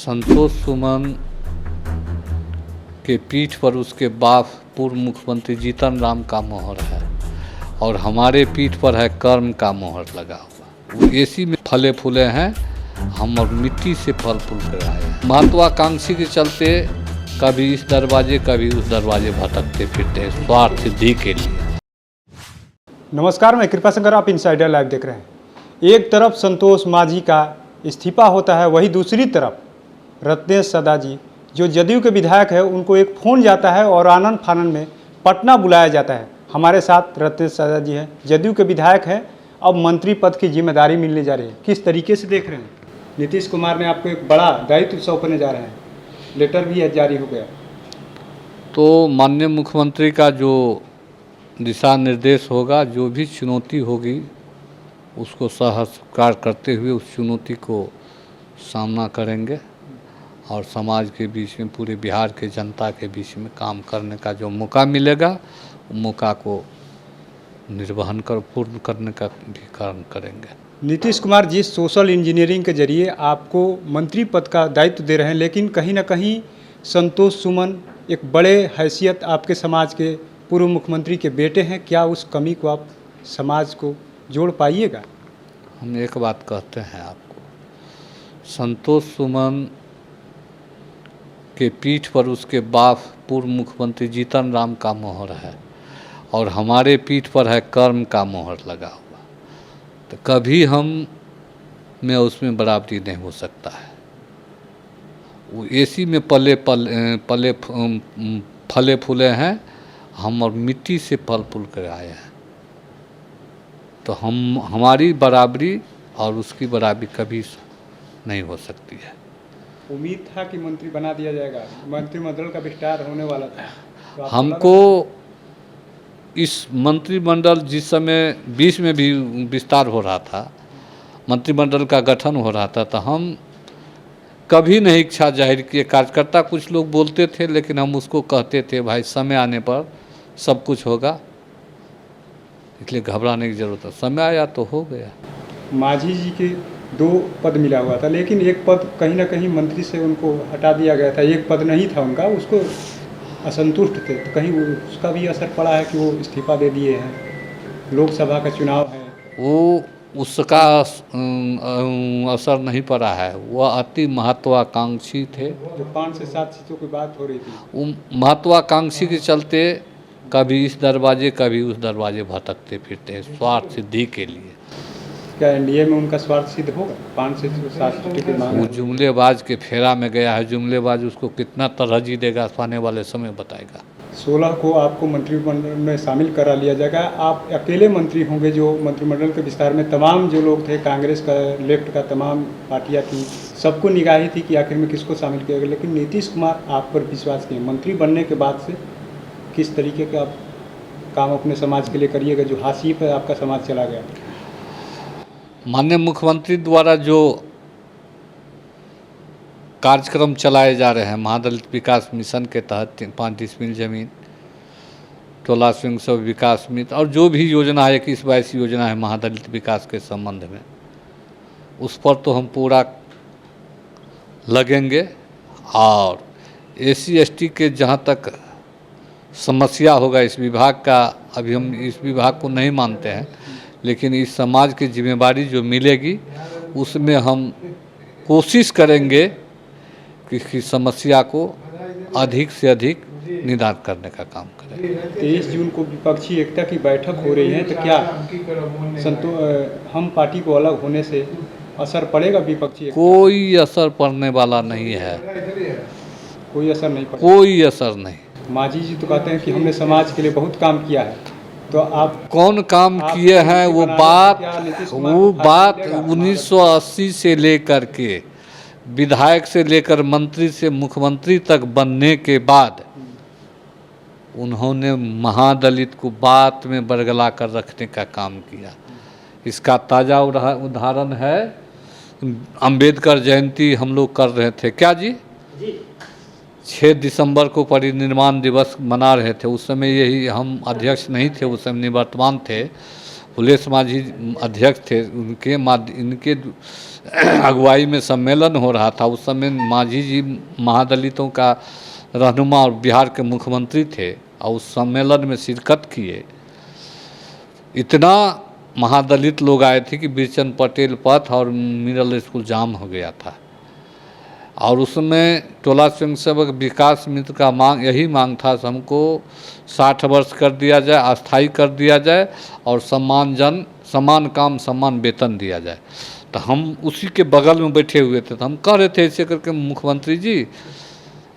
संतोष सुमन के पीठ पर उसके बाप पूर्व मुख्यमंत्री जीतन राम का मोहर है और हमारे पीठ पर है कर्म का मोहर लगा हुआ। वो एसी में फले फूले हैं, हम और मिट्टी से फल फूल कर आए हैं। महत्वाकांक्षी के चलते कभी इस दरवाजे कभी उस दरवाजे भटकते फिरते हैं स्वार्थ सिद्धि के लिए। नमस्कार, मैं कृपा शंकर, आप इनसाइडर लाइव देख रहे हैं। एक तरफ संतोष मांझी का इस्तीफा होता है, वहीं दूसरी तरफ रत्नेश सदा जी जो जदयू के विधायक है, उनको एक फ़ोन जाता है और आनन फानन में पटना बुलाया जाता है। हमारे साथ रत्नेश सदा जी हैं, जदयू के विधायक हैं, अब मंत्री पद की जिम्मेदारी मिलने जा रही है। किस तरीके से देख रहे हैं? नीतीश कुमार ने आपको एक बड़ा दायित्व सौंपने जा रहे हैं, लेटर भी जारी हो गया। तो माननीय मुख्यमंत्री का जो दिशा निर्देश होगा, जो भी चुनौती होगी उसको सहस्कार करते हुए उस चुनौती को सामना करेंगे और समाज के बीच में, पूरे बिहार के जनता के बीच में काम करने का जो मौका मिलेगा, मौका को निर्वहन कर पूर्ण करने का भी काम करेंगे। नीतीश कुमार जी सोशल इंजीनियरिंग के जरिए आपको मंत्री पद का दायित्व दे रहे हैं, लेकिन कहीं ना कहीं संतोष सुमन एक बड़े हैसियत आपके समाज के पूर्व मुख्यमंत्री के बेटे हैं। क्या उस कमी को आप समाज को जोड़ पाइएगा? हम एक बात कहते हैं आपको, संतोष सुमन के पीठ पर उसके बाप पूर्व मुख्यमंत्री जीतन राम का मोहर है और हमारे पीठ पर है कर्म का मोहर लगा हुआ। तो कभी हम में उसमें बराबरी नहीं हो सकता है। वो एसी में फले फूले हैं, हम और मिट्टी से फल फूल कर आए हैं। तो हमारी बराबरी और उसकी बराबरी कभी नहीं हो सकती है। उम्मीद था कि मंत्री बना दिया जाएगा, मंत्रिमंडल का विस्तार होने वाला था, तो हमको इस मंत्रिमंडल जिस समय 20 में भी विस्तार हो रहा था, मंत्रिमंडल का गठन हो रहा था, तो हम कभी नहीं इच्छा जाहिर किए। कार्यकर्ता कुछ लोग बोलते थे, लेकिन हम उसको कहते थे भाई समय आने पर सब कुछ होगा, इसलिए घबराने की ज़रूरत है। समय आया तो हो गया। मांझी जी के 2 पद मिला हुआ था, लेकिन एक पद कहीं ना कहीं मंत्री से उनको हटा दिया गया था। एक पद नहीं था उनका, उसको असंतुष्ट थे, तो कहीं उसका भी असर पड़ा है कि वो इस्तीफा दे दिए हैं। लोकसभा का चुनाव है, वो उसका असर नहीं पड़ा है। वह अति महत्वाकांक्षी थे। जो 5 से 7 सीटों की बात हो रही थी, महत्वाकांक्षी के चलते कभी इस दरवाजे कभी उस दरवाजे भटकते फिरते हैं स्वार्थ सिद्धि के लिए। क्या एनडीए में उनका स्वार्थ सिद्ध होगा? 5 से 7 सीटों की मांग। वो जुमलेबाज के फेरा में गया है। जुमलेबाज उसको कितना तरजीह देगा, आने वाले समय बताएगा। 16 को आपको मंत्रिमंडल में शामिल करा लिया जाएगा। आप अकेले मंत्री होंगे। जो मंत्रिमंडल के विस्तार में तमाम जो लोग थे, कांग्रेस का, लेफ्ट का, तमाम पार्टियां थी, सबको निगाही थी कि आखिर में किसको शामिल किया गया। लेकिन नीतीश कुमार आप पर विश्वास किए। मंत्री बनने के बाद से किस तरीके का आप काम अपने समाज के लिए करिएगा, जो हाशिए पर आपका समाज चला गया? माननीय मुख्यमंत्री द्वारा जो कार्यक्रम चलाए जा रहे हैं, महादलित विकास मिशन के तहत 5 डिसमिल जमीन, 16 स्वयं सेवक विकास मित्र और जो भी योजना है, 21-22 योजना है महादलित विकास के संबंध में, उस पर तो हम पूरा लगेंगे। और SC/ST के जहाँ तक समस्या होगा इस विभाग का, अभी हम इस विभाग को नहीं मानते हैं, लेकिन इस समाज की जिम्मेदारी जो मिलेगी उसमें हम कोशिश करेंगे कि इसकी समस्या को अधिक से अधिक निदान करने का काम करें। 23 जून को विपक्षी एकता की बैठक हो रही है, तो क्या हम पार्टी को अलग होने से असर पड़ेगा विपक्षी एकता? कोई असर पड़ने वाला नहीं है। कोई असर नहीं पड़ेगा? कोई असर नहीं। मांझी जी तो कहते हैं कि हमने समाज के लिए बहुत काम किया है, तो आप कौन काम किए हैं वो बात 1980 से लेकर के विधायक से लेकर मंत्री से मुख्यमंत्री तक बनने के बाद उन्होंने महादलित को बात में बरगला कर रखने का काम किया। इसका ताज़ा उदाहरण है, अंबेडकर जयंती हम लोग कर रहे थे, क्या जी 6 दिसंबर को परिनिर्वाण दिवस मना रहे थे। उस समय यही हम अध्यक्ष नहीं थे, उस समय निवर्तमान थे। फुलेश माझी अध्यक्ष थे, इनके अगुवाई में सम्मेलन हो रहा था। उस समय माझी जी महादलितों का रहनुमा और बिहार के मुख्यमंत्री थे और उस सम्मेलन में शिरकत किए। इतना महादलित लोग आए थे कि बीरचंद पटेल पथ और मिडिल स्कूल जाम हो गया था। और उसमें टोला स्वयंसेवक विकास मित्र का यही मांग था, हमको 60 वर्ष कर दिया जाए, अस्थाई कर दिया जाए और समान काम समान वेतन दिया जाए। तो हम उसी के बगल में बैठे हुए थे, तो हम कह रहे थे ऐसे करके, मुख्यमंत्री जी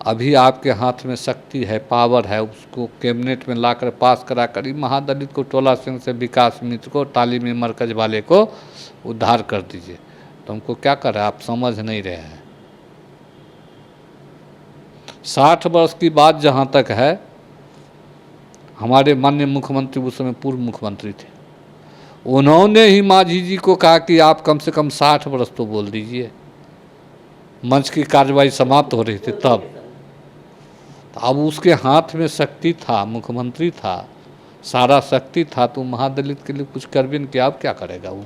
अभी आपके हाथ में शक्ति है, पावर है, उसको कैबिनेट में लाकर पास करा कर महादलित को, टोला स्वयंसेवक विकास मित्र को, तालीमी मरकज वाले को उद्धार कर दीजिए। तो हमको क्या कर रहा है, आप समझ नहीं रहे हैं। 60 वर्ष की बात जहाँ तक है, हमारे माननीय मुख्यमंत्री उस समय पूर्व मुख्यमंत्री थे, उन्होंने ही माझी जी को कहा कि आप कम से कम 60 वर्ष तो बोल दीजिए। मंच की कार्रवाई समाप्त हो रही थी तब। अब उसके हाथ में शक्ति था, मुख्यमंत्री था, सारा शक्ति था, तो महादलित के लिए कुछ कर भी नहीं किया। अब क्या करेगा वो।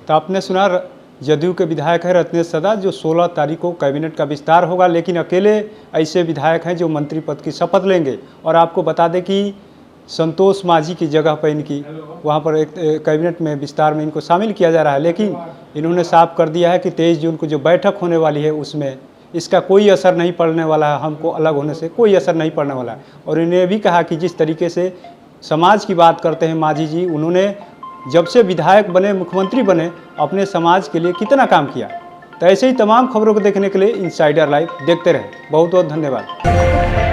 तो आपने सुना जदयू के विधायक है रत्नेश सदा, जो 16 तारीख को कैबिनेट का विस्तार होगा, लेकिन अकेले ऐसे विधायक हैं जो मंत्री पद की शपथ लेंगे। और आपको बता दें कि संतोष माझी की जगह पर इनकी वहाँ पर एक कैबिनेट में विस्तार में इनको शामिल किया जा रहा है, लेकिन इन्होंने साफ कर दिया है कि 23 जून को जो बैठक होने वाली है उसमें इसका कोई असर नहीं पड़ने वाला है, हमको अलग होने से कोई असर नहीं पड़ने वाला है। और इन्हें भी कहा कि जिस तरीके से समाज की बात करते हैं माझी जी, उन्होंने जब से विधायक बने, मुख्यमंत्री बने, अपने समाज के लिए कितना काम किया। तो ऐसे ही तमाम खबरों को देखने के लिए इनसाइडर लाइव देखते रहें। बहुत बहुत धन्यवाद।